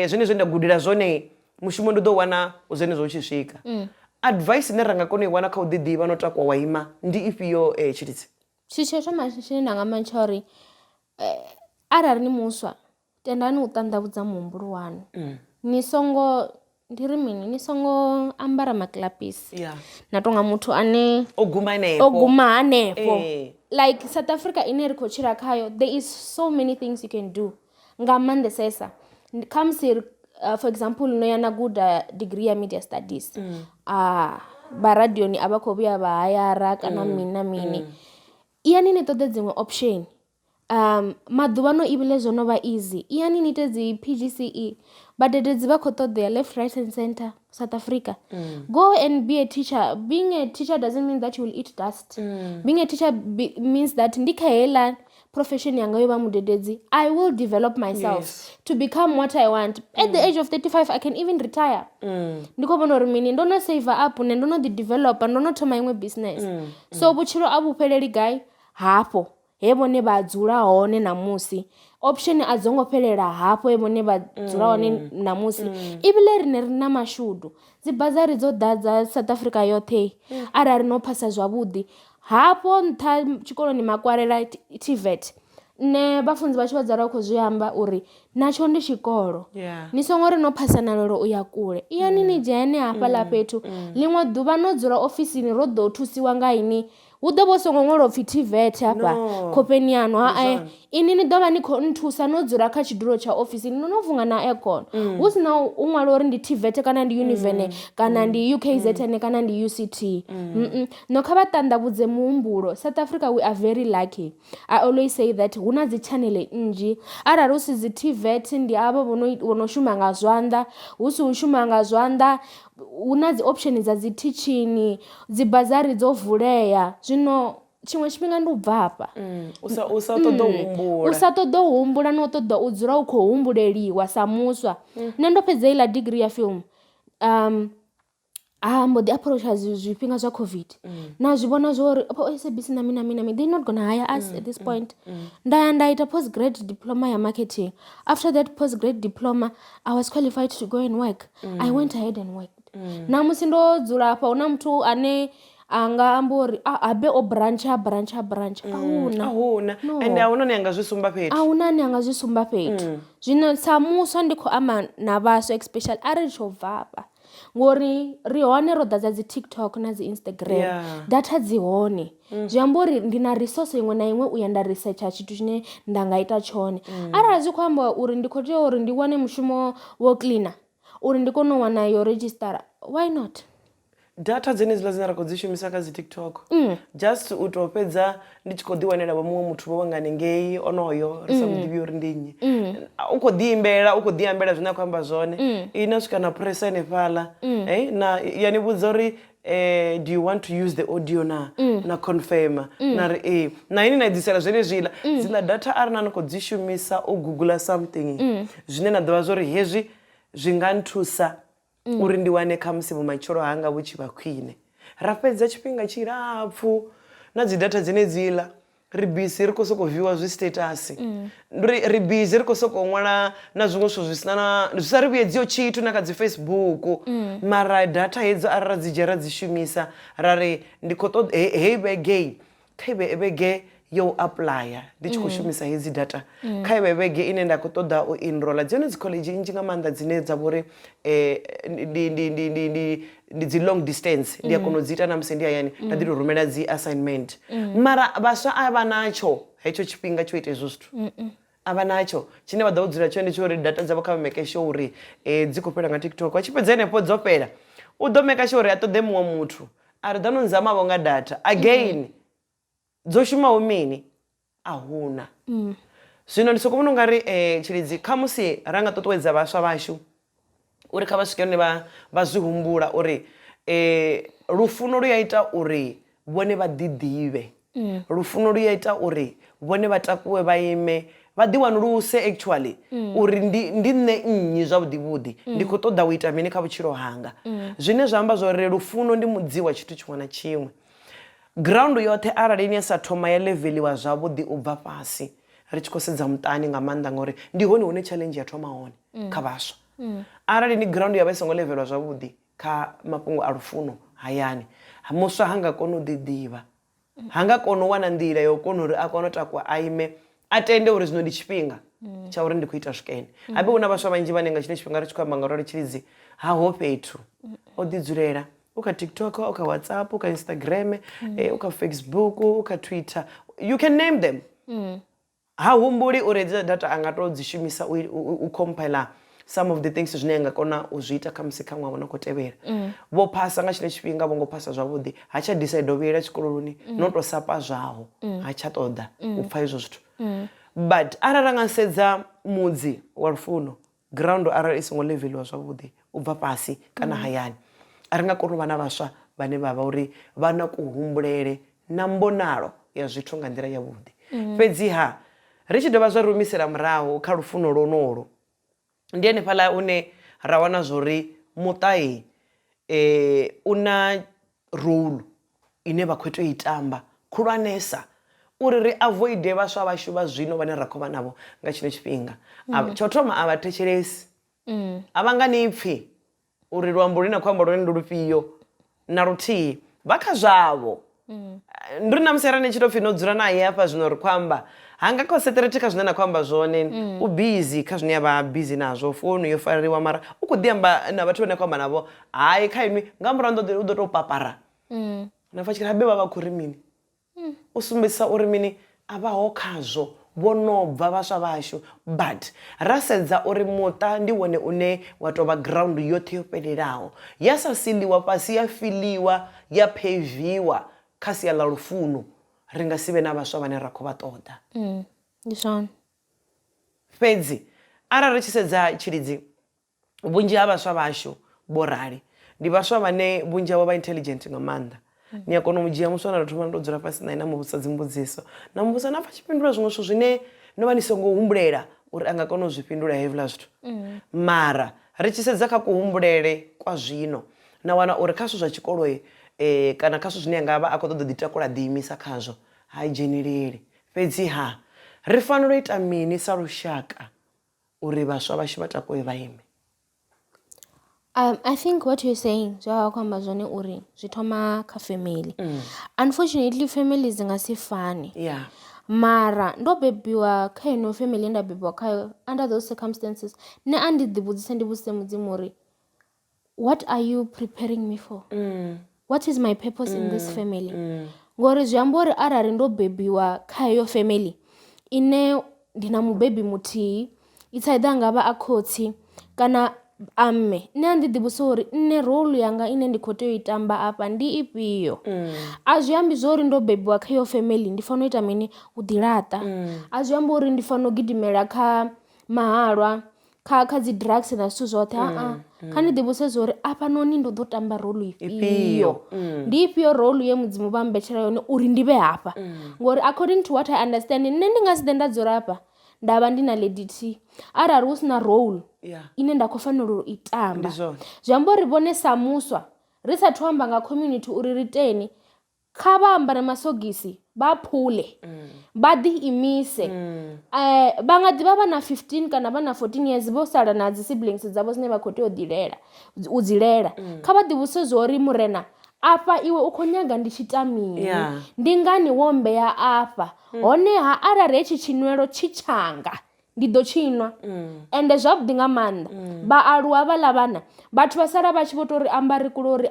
zvine zvenda gudira zvone mushumo ndo wana uzene zvochishika advice neranga kono iwana ka udidiva notakwa waima ndi ifiyo Tshilidzi. Chichecho mashini nanga manchori arari ni muswa tendani utandavudza mumburu wanu nisongo ndiri mini nisongo ambara maklapisi natonga mutu ane oguma anepo like South Africa ine rikochira kayo there is so many things you can do ngamande sesa comes for example no yana good degree ya media studies baradio ni abakobya bahayara kana mina mini yani nitode dzimwe option maduvano ibile zvono va easy yani nite dzi PGCE but dedziva khotode left right and center South Africa go and be a teacher. Being a teacher doesn't mean that you will eat dust. Being a teacher means that ndikahela profession yanga yoba mudededzi I will develop myself to become what I want. At the age of 35 I can even retire. Ndiko bono rimini ndono save up ne ndono di develop ndono thoma imwe business. So buchiro abupheleli guy hapo hebone badzula hone namusi option adzongophelela hapo hebone badzula hone namusi ibile rine rina mashudu dzibazari dzo dadza South Africa yote arari no phasa zwabudi hapo ntha chikolo ni makwarela TVET ne bafunzi bacho badzara kho zwiamba uri nacho ndi chikolo nisongo ri no phasana lero uya kule iyani ni jene hapa la petu limwe duba no dzula office ni ro thusiwa nga ini udobo songo ngolo pfi TVET hapa kopeniano ini ni ḓovha ni khou nthusa no dzula kha tshidulo tsha ofisini no vunga na aircon hu sina u ṅwala uri ndi TVET kana ndi Univene kana ndi UKZN kana ndi UCT. No kha vha ṱanḓavhudze muhumbulo. South Africa we are very lucky. I always say that hu na dzi channel nnzhi arali hu si dzi TVET ndi avho vho shuma nga zwanḓa hu si u shuma nga zwanḓa hu na dzi option dza dzi teaching dzi bazari dzo vulea. Zwino tshiṅwe tshifhinga ndi u bva hafha usa ṱoḓa u humbula usa ṱoḓa u humbula no ṱoḓa u dzula u khou humbuleliwa sa muswa. Nṋe ndo fhedza iḽa degree ya film mbo ḓi approacha zwifhinga zwa COVID na zwi vhona zwo uri SABC na mini they're not gonna hire us at this point. Nda ita postgrad diploma ya marketing. After that postgrad diploma I was qualified to go and work. I went ahead and worked. Na musi ndo dzula hafha una muthu ane anga amba uri abe o branch ahuna and ahuna ni anga zwi sumba fhethu ahuna ni anga zwi sumba fhethu. Zwino sa muswa ndi khou amba na vhaswa especially ari tsho bvafha ngori ri hone ro ḓadza dzi TikTok na dzi Instagram data dzi hone zwi amba uri ndi na resource iṅwe na iṅwe u ya nda researcha tshithu tshine nda nga ita tshone. Arali zwi khou amba uri ndi khou tea uri ndi wane mushumo wo cleaner uri ndi kone u wana yo register, why not? Data dzine dzine ra khou dzi shumisa kha dzi TikTok just u to fhedza ndi tshi khou ḓi wanela vha muṅwe muthu vho wangane ngei onoyo ri sa muḓivhi uri ndi nnyi u khou ḓi imbela u khou ḓi ambela zwine a khou amba zwone ina swika na press hanefhaḽa na yani vhudza uri do you want to use the audio na confirm na ri na ini na edzisela zwenezwila dzila data arina ni khou dzi shumisa u google something zwine na ḓivha zwo ri hezwi zwi nga nthusa uri ndi wane kha musi vhumatshelo hanga vhu tshi vha khwine. Ra fhedza tshifhinga tshilapfu na dzi data dzine dzila ri busy ri khou sokou viewa zwi status ri busy ri khou sokou ṅwala na zwiṅwe zwithu zwi sa ri vhuyedziho tshithu na kha dzi Facebook mara data hedzo arali ra dzi dzhia ra dzi shumisa ra ri ndi khou ṱoḓa hei vhege kha vhege yo applya ndi tshi khou shumisa hedzi data kha vhege ine nda khou ṱoḓa u enrolla dzone dzi college nnzhi nga maanḓa dzine dza vhori ndi dzi long distance ndi a kona u dzi ita na musi ndi hayani nda ḓi tou rumela dzi assignment mara vhaswa a vha natsho hetsho tshifhinga tsho ita hezwo zwithu a vha natsho tshine vha ḓo dzula tshone ndi tsho uri data dzavho kha vha make sure uri dzi khou fhela nga TikTok. Vha tshi fhedza henefho dzo fhela u ḓo make sure uri a ṱoḓe muṅwe muthu a ri ḓa no nzamavho nga data again dzo shumaho mini ahuna. Zwino ndi sokou vhona u nga ri Tshilidzi kha musi ra nga ṱuṱuwedza vhaswa vhashu uri kha vha swike hone vha zwi humbula uri lufuno lu ya ita uri vhone vha ḓiḓivhe lufuno lu ya ita uri vhone vha takuwe vha ime vha ḓi wanuluse actually uri ndi nṋe nnyi zwavhuḓi ndi khou ṱoḓa u ita mini kha vhutshilo hanga zwine zwa amba zwori lufuno ndi mudzi wa tshithu tshiṅwe na tshiṅwe. Ground yote arali ni sa thoma ya leveliwa zwavhuḓi u bva fhasi ri tshi khou sedza muṱani nga maanḓa ngori ndi hone hune challenge ya thoma hone kha vhaswa. Arali ni ground ya vha songo levelwa zwavhuḓi kha mafhungo a lufuno hayani muswa hanga kona u ḓiḓivha hanga kona u wana nḓila yo kona uri a kona u takuwa a ime a tende uri zwino ndi tshifhinga tsha uri ndi khou ita zwikene. Habe hu na vhaswa vhanzhi vhane nga tshine tshifhinga ri tshi khou amba ngauri Tshilidzi haho fhethu o ḓi dzulela u kha TikTok u kha WhatsApp u kha Instagram u kha Facebook u kha Twitter you can name them ha humbuli uri dzi data anga to dzi shumisa u compile some of the things zwine nga kona u zwi ita kha musi kha ṅwaha no khou tevhela vho phasa nga tshine tshifhinga vho ngo phasa zwavhuḓi ha tsha decide u vhuyela tshikoloni no to sapa zwaho ha tsha ṱoḓa u pfha izwo zwithu but arali nga sedza mudzi wa lufuno ground arali isongo leveliwa zwavhuḓi u bva fhasi kana hayani a ri nga kona u vha na vhaswa vhane vha vha uri vha na kuhumbulele na mbonalo ya zwithu nga nḓila yavhuḓi. Fhedziha ri tshi dovha zwa ri humisela murahu kha lufuno lonolo ndi hanefhaḽa une ra wana zwori muṱa u na role ine vha khou tea u i tamba khulwanesa uri ri avoide vhaswa vhashu vha zwino vhane ra khou vha navho nga tshino tshifhinga. Tsho thoma a vha thetshelesi a vha nga ni pfhi uri luambo lune na khou amba lwone ndi lufhio na luthihi vha kha zwavho ndi ri na musi arali ni tshi tou pfhi no dzula naye hafha zwino ri khou amba hanga concentrate kha zwine na khou amba zwone u busy kha zwine ya vha busy nazwo founu yo farariwa mara u khou ḓi amba na vhathu vhane khou amba navho hayi kha inwi nga murahu u ḓo tou papara na pfha tshikhala habe vha vha khou ri mini u sumbedzisa uri mini a vhaho khazwo vho no bva vhaswa vhashu, but ra sedza uri muṱa ndi wone une wa tou vha ground yoṱhe yo fhelelaho, ya sa siḽiwa fhasi ya filiwa ya phaviwa kha sia ḽa lufuno, ri nga si vhe na vhaswa vhane ra khou vha ṱoḓa. Ndi zwone. Fhedzi arali ri tshi sedza Tshilidzi, vhunzhi ha vhaswa vhashu vho rali ndi vhaswa vhane vhunzhi havho vha intelligent nga maanḓa. Ni a kona u dzhia muswa na thoma ndo dzula fhasi nae na muvhusa dzimbudziso, na muvhusa na pfa tshifhindula zwiṅwe zwithu zwine no vha ni songo humbulela uri a nga kona u zwi fhindula hevhiḽa zwithu. Mara ri tshi sedza kha kuhumbulele kwa zwino na wana uri kha zwithu zwa tshikolo kana kha zwithu zwine anga vha a khou ṱoḓa ḓi takula ḓi imisa khazwo ha dzheneleli. Fhedziha ri fanela u ita mini sa lushaka uri vhaswa vhashu vha takuwe vha ime? I think what you're saying zwa kwamba zwone uri zwi thoma kha family. Unfortunately family dzi nga si fani. Yeah. Mara ndo bebiwa kha ino family nda bebiwa khayo, under those circumstances ne a ndi ḓivhudzisa ndi vhudzise mudzimu uri what are you preparing me for? What is my purpose in this family? Ngori zwi amba uri arali ndo bebiwa kha iyo family ine ndina mubebi muthihi, it's either ngavha a khotsi kana amme, nṋe a ndi ḓivhusa uri nṋe role yanga ine ndi khou tea u i tamba afha ndi ifhio. A zwi ambi zwo uri ndo bebiwa kha iyo family ndi fanela u ita mini, u ḓilaṱa. A zwi amba uri ndi fanela u gidimela kha mahalwa, kha dzi drugs na zwithu zwoṱhe. Kha ndi ḓivhuse zwa uri afhanoni ndo ḓo tamba role ifhio, ndi ifhio role ye mudzimu vha mbetshela yone uri ndi vhe hafha. Ngori according to what I understand, nṋe ndi nga si ḓe nda dzula hafha nda vha ndi na lady T arali hu sina role ine nda khou fanela u i tamba. Zwi amba uri vhone sa muswa ri sathu amba nga community uri ri teni, kha vha ambare masogisi vha phule vha ḓi imise. Vha nga ḓi vha vha na 15 kana vha na 14 years vho sala na dzi siblings dzavho dzine vha khou tea u dzilela. Kha vha ḓivhuse zwa uri murena afha iwe u khou nyaga ndi tshita mini, ndi ngani wo mbeya afha, honeha arali hetshi tshinwelo tshi tshanga ndi ḓo tshinwa. Ende zwavhuḓi nga maanḓa vhaaluwa vhaḽa vhana vhathu vha sala vha tshi vho tori ambari kulo uri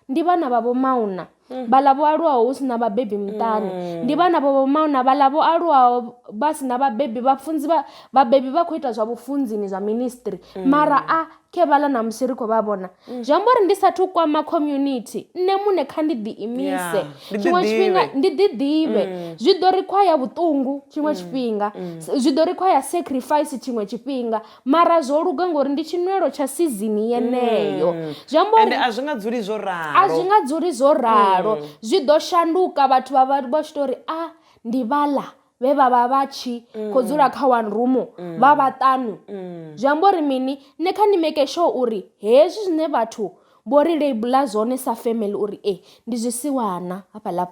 ndi vhana vha vho mauna vhaḽa vho aluwaho hu sina vhabebi muṱani, ndi vhana vha vho mauna vhaḽa vho aluwaho vha sina vhabebi, vhabebi vha khou ita zwa vhufunzini zwa ministry. Mara ke vhaḽa na musi ri khou vha vhona, zwi amba uri ndi sathu kwama community, nṋe muṋe kha ndi ḓi imise. Tshiṅwe tshifhinga ndi ḓi ḓivhe, zwi ḓo require vhuṱungu tshiṅwe tshifhinga, zwi ḓo require sacrifice tshiṅwe tshifhinga, mara zwo luga ngori ndi tshinwelo tsha season yeneyo. Zwi amba uri a zwi nga dzuli zwo ralo, a zwi nga dzuli zwo ralo, zwi ḓo shanduka. Vhathu vha tshi tori ndi vhaḽa vhe vha vha vha tshi khou dzula kha one room vha vhaṱanu. Zwi amba uri mini, nṋe kha ndi make sure uri hezwi zwine vhathu vho ri labela zwone sa family uri ndi zwisiwana hafhaḽa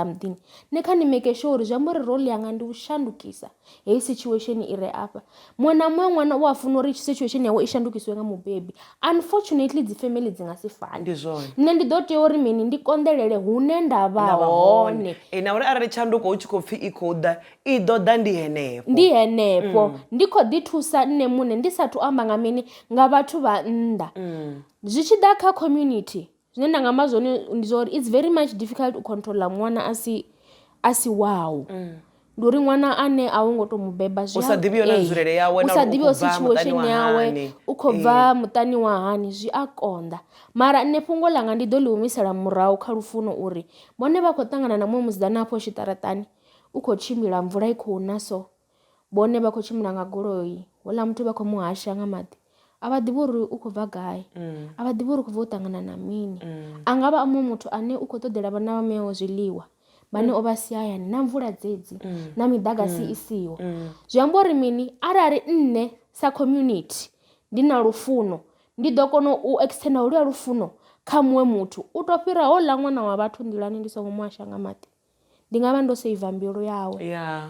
muḓini, nṋe kha ndi make sure uri zwi amba uri role yanga ndi u shandukisa heyi situation i re afha. Muṅwe na muṅwe ṅwana u a funa uri situation yawe i shandukisiwe nga mubebi. Unfortunately dzi family dzi nga si fani. Nṋe ndi ḓo tea uri mini, ndi konḓelele hune nda vha hone, na uri arali tshanduko hu tshi khou pfhi i khou ḓa i ḓo ḓa ndi henefho. Ndi khou ḓi thusa nṋe muṋe ndi sathu amba nga mini, nga vhathu vha nnḓa. Zwi tshi ḓa kha community zwine nda nga amba zwone ndi zwa uri it's very much difficult u controller ṅwana a si wau. Ndi uri ṅwana ane a u ngo to mubeba u sa ḓivhi yone nzulele yawe, u sa ḓivhi situation yawe, u khou bva muṱani wa hani, zwi a konḓa. Mara nṋe fhungo ḽanga ndi ḓo ḽi humisela murahu kha lufuno uri vhone vha khou ṱangana na muṅwe musidzana afho tshiṱaratani u khou tshimbila mvula i khou na so, vhone vha khou tshimbila nga goloi, houḽa muthu vha khou muhasha nga maḓi. A vha ḓivhi uri u khou bva gai, a vha ḓivhi uri u khou bva u ṱangana na mini. A nga vha muṅwe muthu ane u khou ṱoḓela vhana vha meaho zwiḽiwa vhane o vha si hayani na mvula dzedzi na miḓagasi i siho. Zwi amba uri mini, arali nne sa community ndi na lufuno ndi ḓo kona u extenda holuya lufuno kha muṅwe muthu u to fhira houḽa ṅwana wa vhathu nḓilani ndi songo muhasha nga maḓi. Ndi nga vha ndo seiva mbilu yawe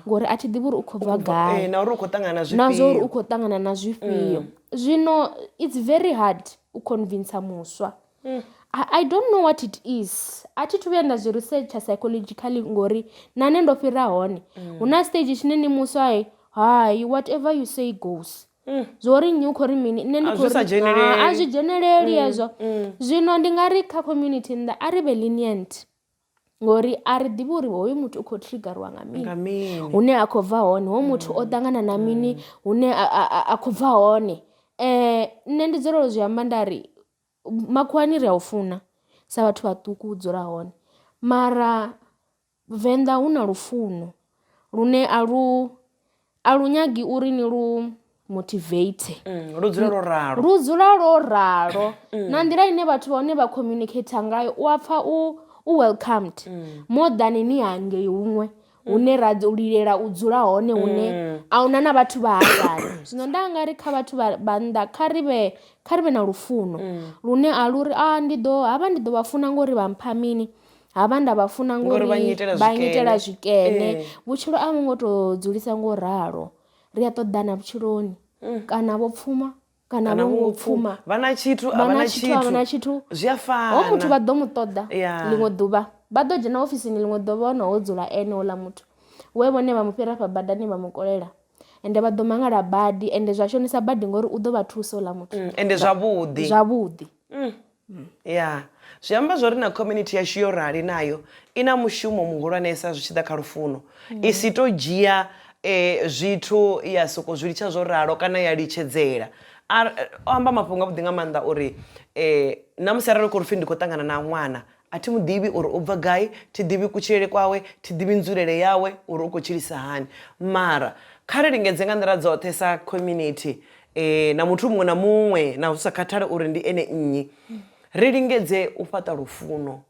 ngori a thi ḓivhi uri u khou bva gai na uri u khou ṱangana na zwifhio, na zwo uri u khou ṱangana na zwifhio. Zwino it's very hard u convince muswa. I don't know what it is. A thi thu vhuya nda zwi researcha psychologically ngori na nṋe ndo fhira hone. Hu na stage tshine ni muswa hayi whatever you say goes. Zwo ri nnyi u khou ri mini, nṋe ndi khou ri a zwi dzheneleli hezwo. Zwino ndi nga ri kha community nnḓa a ri vhe lenient, ngori a ri ḓivhi uri hoyu muthu u khou triggeriwa nga nga mini mini hune a khou bva hone hoyu muthu o ṱangana na mini hune a khou bva hone. Nṋe ndi dzulela u zwi amba nda ri makhuwani ri a u funa sa vhathu vhaṱuku u dzula hone mara Venḓa hu na lufuno lune a lu nyagi uri ni lu motivate lu dzula lwo ralo lu dzula lwo ralo na nḓila ine vhathu vha hone vha communicate ngayo u a pfha u welcomed more than ni hangei huṅwe hune ra lilela u dzula hone hune a huna na vhathu vha hayani. Zwino nda nga ri kha vhathu vha nnḓa kha ri vhe na lufuno lune a lu ri ndi ḓo vha funa ngori vha mpha mini havha nda vha funa ngori vha nyitela zwikene vhutshilo a vhu ngo to dzulisa ngo ralo ri a ṱoḓana vhutshiloni kana vho pfuma kana vho pfuma vha na tshithu a vha na tshithu zwi a fana ho muthu vha ḓo mu ṱoḓa ḽiṅwe ḓuvha vha ḓo dzhena ofisini ḽiṅwe ḓuvha ono ho dzula ene oḽa muthu we vhone vha mu fhira fha badani vha mu kolela ende vha ḓo mangala badi ende zwa shonisa badi ngori u ḓo vha thusa oḽa muthu ende zwavhuḓi zwi amba zwori na community yashu yo rali nayo i na mushumo muhulwanesa zwi tshi ḓa kha lufuno i si to dzhia zwithu ya soko zwi litsha zwo ralo kana ya litshedzela o amba mafhungo a vhuḓi nga maanḓa uri na musi arali khou ri pfhi ndi khou ṱangana na ṅwana a thi mu ḓivhi uri u bva gai thi ḓivhi kutshilele kwawe thi ḓivhi nzulele yawe uri u khou tshilisa hani mara kha ri lingedze nga nḓila dzoṱhe sa community na muthu muṅwe na muṅwe na hu sa khathali uri ndi ene nnyi ri lingedze u fhaṱa lufuno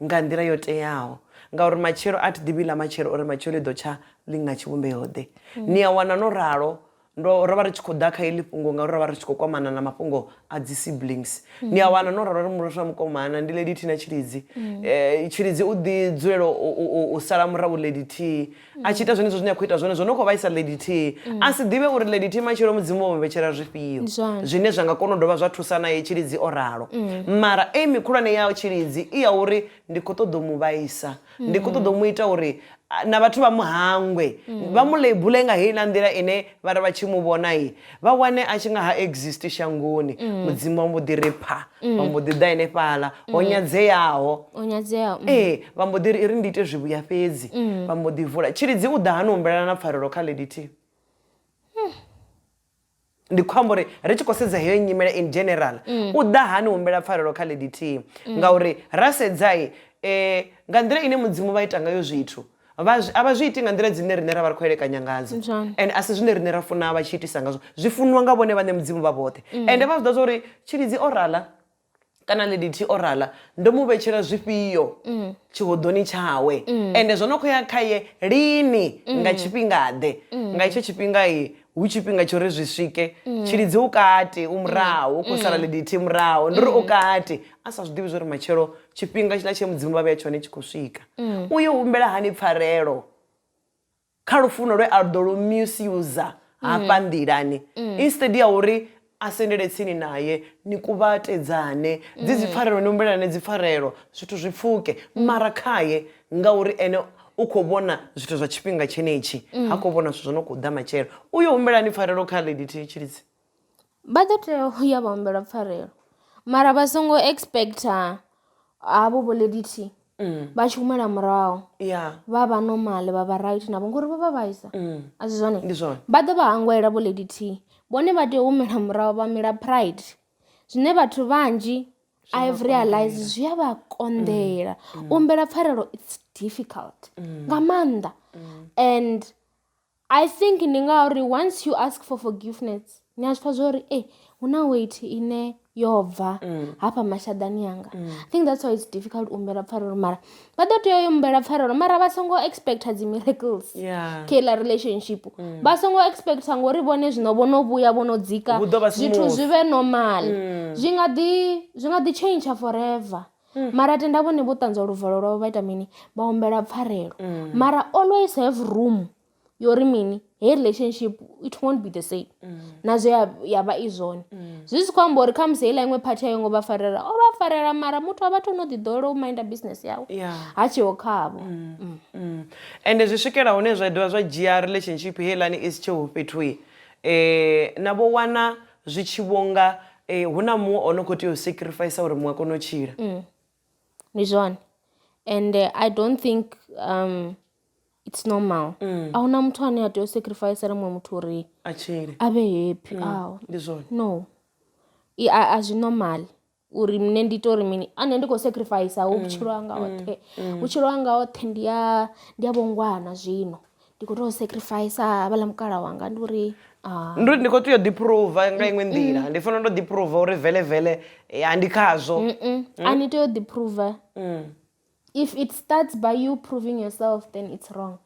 nga nḓila yo teaho ngauri matshelo a thi ḓivhi ḽa matshelo uri matshelo ḽi ḓo tsha ḽi nga tshivhumbeo ḓe ni a wana no ralo ro vha ri tshi khou ḓa kha iḽi fhungo ngauri ro vha ri tshi khou kwamana na mafhungo a dzi siblings ni a wana no ralo ri murusha mukomana ndi Lady T na Tshilidzi Tshilidzi u ḓi dzulela u sala murahu Lady T a tshi ita zwenezwo zwine a khou ita zwone zwo no khou vhaisa Lady T a si ḓivhe uri Lady T matshelo mudzimu wo muvhetshela zwifhio zwine zwa nga kona u dovha zwa thusa naye Tshilidzi o ralo mara aim khulwane ya Tshilidzi i ya uri ndi khou ṱoḓa u mu vhaisa ndi khou ṱoḓa u mu ita uri na vhathu vha muhangwe vha mu labule nga heiḽa nḓila ine vha ri vha tshi mu vhona vha wane a tshi nga ha exist shangoni mudzimu wa mbo ḓi ri pha vha mbo ḓi ḓa henefhaḽa ho nyadzeaho vha mbo ḓi ri ndi ite zwivhuya fhedzi vha mbo ḓi vula Tshilidzi u ḓa hani humbelana na pfarelo kha Lady T ndi khou amba uri ri tshi khou sedza heyo nyimele in general u ḓa hani humbela pfarelo kha Lady T ngauri ra sedza nga nḓila ine mudzimu vha ita ngayo zwithu a vha zwi iti nga nḓila dzine riṋe ra vha ri khou elekanya ngadzo and a si zwine riṋe ra funa vha tshi itisa ngazwo zwi funiwa nga vhone vhaṋe mudzimu vha vhoṱhe ende vha zwi ḓa zwa uri Tshilidzi o rala kana Lady T o rala ndo mu vhetshela zwifhio tshihodoni tshawe ende zwo no khou ya khaye lini nga tshifhingaḓe nga itsho tshifhinga hu tshifhinga tsho ri zwi swike Tshilidzi u kati u murahu u khou sala Lady T murahu ndi uri u kati a sa zwi ḓivhi zwa uri matshelo tshifhinga tshiḽa tshe mudzimu vha vhea tshone tshi khou swika uyo humbela hani pfarelo kha lufuno lwe a ḓo lu misuse hafha nḓilani instead ya uri a sendele tsini naye ni kuvhatedzane dzi pfarelo ni humbelane dzi pfarelo zwithu zwi pfuke mara khaye ngauri ene u khou vhona zwithu zwa tshifhinga tshenetshi ha khou vhona zwithu zwo no khou ḓa matshelo uyo humbelani pfarelo kha Lady T Tshilidzi vha ḓo tea u ya vha humbela pfarelo mara vha songo expecta havho vho Lady T vha tshi humela murahu vha vha normal vha vha right navho ngori vha vha vhaisa a si zwone vha ḓo vha hangwela vho Lady T vhone vha tea u humela murahu vha mila pride zwine vhathu vhanzhi I've realized zwi a vha konḓela u humbela pfarelo it's difficult nga maanḓa and I think ndi ngauri once you ask for forgiveness ni a zwi pfha zwa uri hu na weight ine yo bva hafha mashadani yanga I think that's why it's difficult u humbela pfarelo mara vha ḓo tea u humbela pfarelo mara vha songo expecta dzi miracles kha relationship vha songo expecta ngori vhone zwino vho no vhuya vho no dzika zwithu zwi vhe normal zwi nga ḓi change forever mara tenda vhone vho ṱanzwa luvalo lwavho vha ita mini vha humbela pfarelo mara always have room yori mini hey relationship it won't be the same nazwo ya vha izwone zwi si khou amba uri kha musi heiḽa iṅwe phathi ya ngo vha farela mara muthu a vhathu no ḓi ḓowela u minda business yawe ha tsheho khavho ende zwi swikela hune zwa dovha zwa dzhia relationship heiḽani isi tsheho fhethu na vho wana zwi tshi vhonga hu na muṅwe o no khou tea u sacrifice uri muṅwe a kone u tshila ndi zwone and I don't think it's normal. Ahuna muthu ane a tea u sacrifice muṅwe muthu uri abe happy. No, a zwi normal uri mne ndi tori mini ane ndi khou sacrifice vhutshilo hanga hoṱhe. Vhutshilo hanga hoṱhe ndi a Vho Ngwana zwino ndi khou tou sacrifice havhaḽa mukala wanga ndi uri ndi ndi khou tea u ḓiprova nga iṅwe nḓila ndi fanela u ḓiprova uri vele ndi khazwo. A ni tea u ḓiprova. If it starts by you proving yourself, then it's wrong.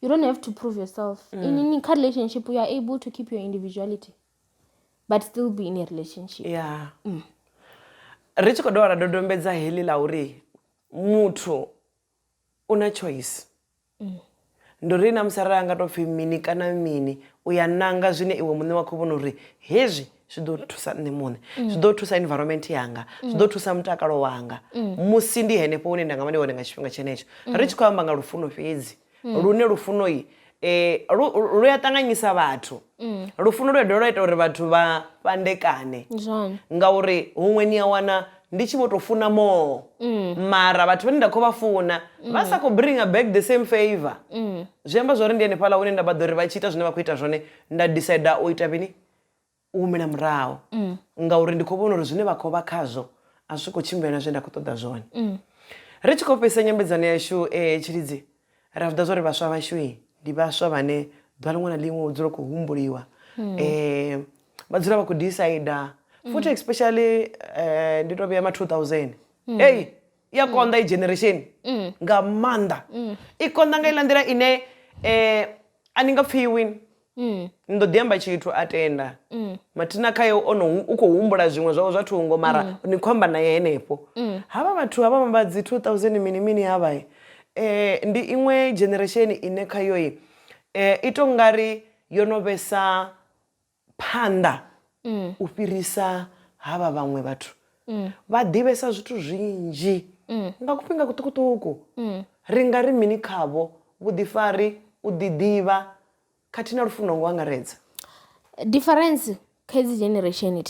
You don't have to prove yourself. In any relationship, you are able to keep your individuality, but still be in a relationship. Yeah. Ri tshi khou dovha ra dodombedza heḽi ḽa uri muthu una choice. Ndi uri na musi arali anga tou pfhi mini kana mini u ya nanga zwine iwe muṋe wa khou vhona uri hezwi zwi ḓo thusa nṋe muṋe, zwi ḓo thusa environment yanga, zwi ḓo thusa mutakalo wanga musi ndi henefho hune nda nga vha ndi hone nga tshifhinga tshenetsho. Ri tshi khou amba nga lufuno fhedzi lune lufuno lu ya ṱanganyisa vhathu. Lufuno lu ya dovha lwa ita uri vhathu vha fhandekane ngauri huṅwe ni a wana ndi tshi vho tou funa more mara vhathu vhane nda khou vha funa vha sa khou bringa back the same favor. Zwi amba zwori ndi hanefhaḽa hune nda vha ḓo ri vha tshi ita zwine vha khou ita zwone nda decide u ita mini u humela murahu ngauri ndi khou vhona uri zwine vha khou vha khazwo a zwi khou tshimbila na zwe nda khou ṱoḓa zwone. Ri tshi khou fhedzisa nyambedzano yashu Tshilidzi ri a ḓivha zwori vhaswa vhashu ndi vhaswa vhane ḓuvha ḽiṅwe na ḽiṅwe hu dzula khou humbuliwa vha dzula vha khou decide futhi especially ndi tou vhuya ma 2000 ya konḓa i generation nga maanḓa i konḓa nga iḽa nḓila ine a ni nga pfhiwi ndo ḓi amba tshithu a tenda mathina khaye u khou humbula zwiṅwe zwawe zwa thungo mara ni khou amba naye henefho. Havha vhathu havha vha dzi 2000 mini mini havha ndi iṅwe generation ine khayo i tou ngari yo no vhesa phanḓa u fhirisa havha vhaṅwe vhathu vha ḓivhesa zwithu zwinzhi nga kufhinga kuṱukuṱuku. Ri nga ri mini khavho vhuḓifari u ḓiḓivha khathihi na lufuno ngo angaredza. Difference kha hedzi generation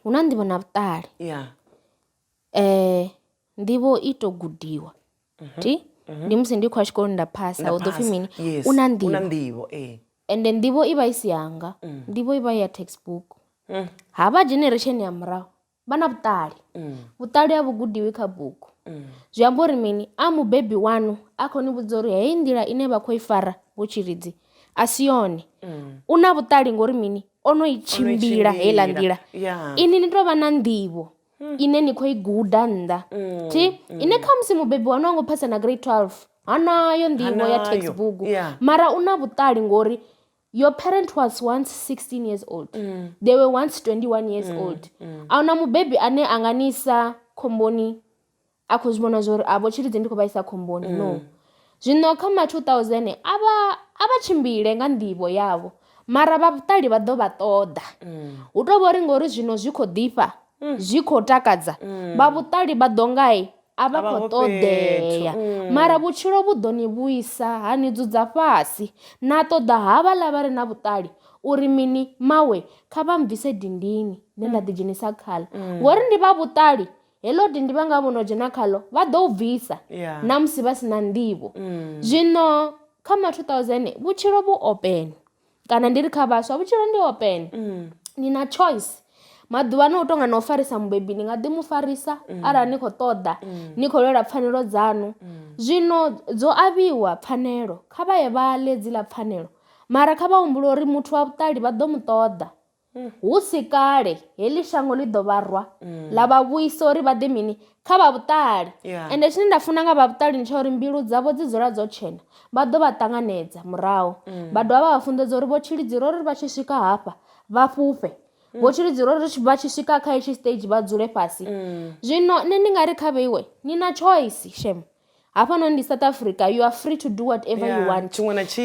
hu na nḓivho na vhuṱali. Nḓivho i tou gudiwa ndi musi ndi khou ya tshikoloni nda phasa hu ḓo pfhi mini u na nḓivho ende nḓivho i vha i si yanga, nḓivho i vha ya textbook. Havha generation ya murahu vha na vhuṱali, vhuṱali a vhu gudiwi kha bugu. Zwi amba uri mini a mubebi wanu a khou ni vhudza uri heyi nḓila ine vha khou i fara Vho Tshilidzi a si yone. U na vhuṱali ngori mini o no i tshimbila heiḽa nḓila. Ini ni tou vha na nḓivho ine ni khou i guda nnḓa ine kha musi mubebi wanu a ngo phasa na grade 12 hanayo nḓivho ya textbook mara u na vhuṱali ngori your parent was once 16 years old. They were once 21 years old. Ahuna mubebi ane a nga ni isa khomboni a khou zwi vhona zwori Vho Tshilidzi ndi khou vha isa khomboni. No. Zwino kha ma 2000 a vha tshimbile nga nḓivho yavho mara vha vhuṱali vha ḓo vha ṱoḓa. Hu tou vha uri ngori zwino zwi khou ḓifha zwi khou takadza vha vhuṱali vha ḓo ngai a vha khou ṱoḓea mara vhutshilo vhu ḓo ni vhuisa ha ni dzudza fhasi na ṱoḓa havhaḽa vha re na vhuṱali uri mini mawe kha vha mbvise dindini nṋe nda ḓidzhenisa khaḽo ngori ndi vha vhuṱali heḽo dindi vha nga vhono dzhena khaḽo vha ḓo u bvisa na musi vha si na nḓivho. Zwino kha ma 2000 vhutshilo vhu open kana ndi ri kha vhaswa vhutshilo ndi open. Ni na choice maḓuvha no u tonga na u farisa mubebi ni nga ḓi mu farisa arali ni khou ṱoḓa ni khou lwela pfhanelo dzanu. Zwino dzo avhiwa pfhanelo kha vha ye vha ḽe dziḽa pfhanelo mara kha vha humbule uri muthu wa vhuṱali vha ḓo mu ṱoḓa hu si kale heḽi shango ḽi ḓo vharwa ḽa vha vhuisa uri vha ḓe mini kha vha vhuṱali. Ende tshine nda funa nga vha vhuṱali ni tsha uri mbilu dzavho dzi dzula dzo tshena vha ḓo vha ṱanganedza murahu vha dovha vha funḓedza uri Vho Tshilidzi ro ri vha tshi swika hafha vha fhufhe. Vho Tshilidzi ro ri vha tshi swika kha hetshi stage vha dzule fhasi. Zwino nṋe ndi nga ri kha vheiwe ni na choice shem hafha no ndi South Africa you are free to do whatever you want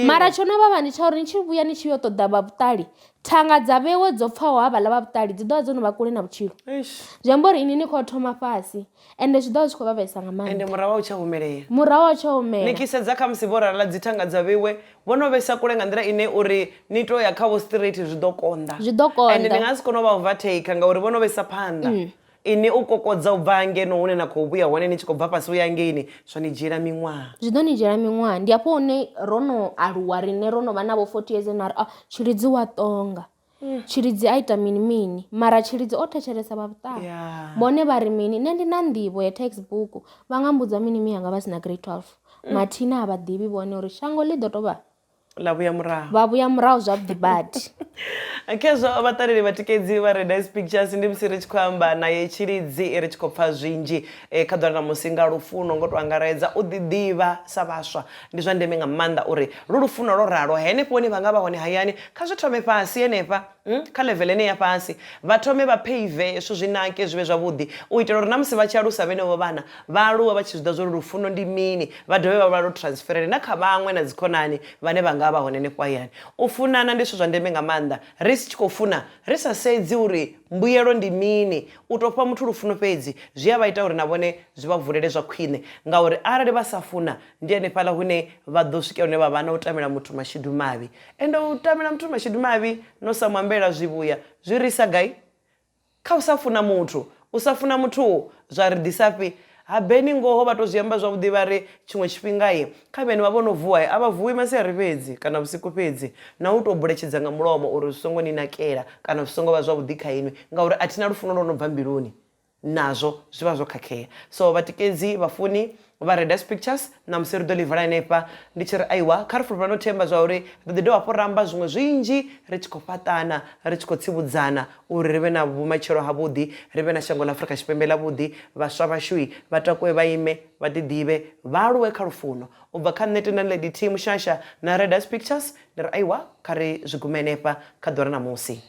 mara tsho no vhavha ndi tsha uri ni tshi vhuya ni tshi yo ṱoḓa vha vhuṱali thanga dza vheiwe dzo pfhaho havhaḽa vha vhuṱali dzi ḓovha dzo no vha kule na vhutshilo. Zwi amba uri ini ni khou thoma fhasi ende zwi ḓovha zwi khou vhavhesa nga maanḓa ende murahu u tsha humelea murahu u tsha humela ni kisedza kha musi vho rala dzi thanga dza vheiwe vho no vhesa kule nga nḓila ine uri ni to ya kha vho straight zwi ḓo konḓa ende ni nga si kone u vha overtake ngauri vho no vhesa phanḓa ini u kokodza u bva ngeno hune na khou vhuya hone ni tshi khou bva fhasi uya ngeini zwa ni dzhiela miṅwaha zwi ḓo ni dzhiela miṅwaha ndi hafho hune ro no aluwa rine ro no vha na vho 40 years na ri Tshilidzi wa ṱonga Tshilidzi a ita mini mini mara Tshilidzi o thetshelesa vha vhuṱaha vhone vha ri mini nṋe ndi na nḓivho ya textbook vha nga mbudza mini miyanga vha sina grade 12 mathina a vha ḓivhi vhone uri shango ḽi ḓo tou vha la vhuya murahu vha vhuya murahu zwavhuḓi badi khezwo vhaṱaleli vhatikedzi vha Red Ice Pictures ndi musi ri tshi khou amba naye Tshilidzi ri tshi khou pfha zwinzhi kha ḓuvha ḽa musi nga lufuno ngo to angaredza u ḓiḓivha sa vhaswa ndi zwa ndeme nga maanḓa uri lu lufuno lo ralo henefho hune vha nga vha hone hayani kha zwi thome fhasi henefha kha level ene ya fhasi vha thome vha peive zwithu zwinake zwi vhe zwavhuḓi u itela uri na musi vha tshi alusa vhenevho vhana vha aluwa vha tshi zwi ḓa zwa uri lufuno ndi mini vha dovhe vha lu transferele na kha vhaṅwe na dzikhonani vhane vha nga vha hone henefho hayani u funana ndi zwithu zwa ndeme nga maanḓa ri si tshi khou funa ri sa sedzi uri mbuyelo ndi mini u tou fha muthu lufuno fhedzi zwi a vha ita uri na vhone zwi vha vulele zwa khwine ngauri arali vha sa funa ndi hanefhaḽa hune vha ḓo swika hune vha vha na u tamela muthu mashidu mavhi ende u tamela muthu mashidu mavhi no sa mwambela zwivhuya zwi risa gai kha u sa funa muthu u sa funa muthu zwa ri ḓisafhi habeni ngoho vha to zwi amba zwavhuḓi vha ri tshiṅwe tshifhinga kha vhene vha vho no vuwa a vha vuwi masiari fhedzi kana vhusiku fhedzi na u tou buletshedza nga mulomo uri zwi songo ni nakela kana zwi songo vha zwavhuḓi kha inwi ngauri a thina lufuno lwo no bva mbiluni nazwo zwi vha zwo khakhea so vhatikedzi vhafuni vha Red Ice Pictures na musi ri ḓo ḽivala henefha ndi tshi ri aiwa kha ri fulufhela no themba zwa uri ri ḓi dovha hafhu ramba zwiṅwe zwinzhi ri tshi khou fhaṱana ri tshi khou tsivhudzana uri ri vhe na vhumatshelo havhuḓi ri vhe na shango ḽa Afrika Tshipembe ḽavhuḓi vhaswa vhashui vha takuwe vha ime vha ḓiḓivhe vha aluwe kha lufuno u bva kha nṋe tenda Lady T Mushasha na Red Ice Pictures ndi ri aiwa kha ri zwi gume henefha kha ḓora na musi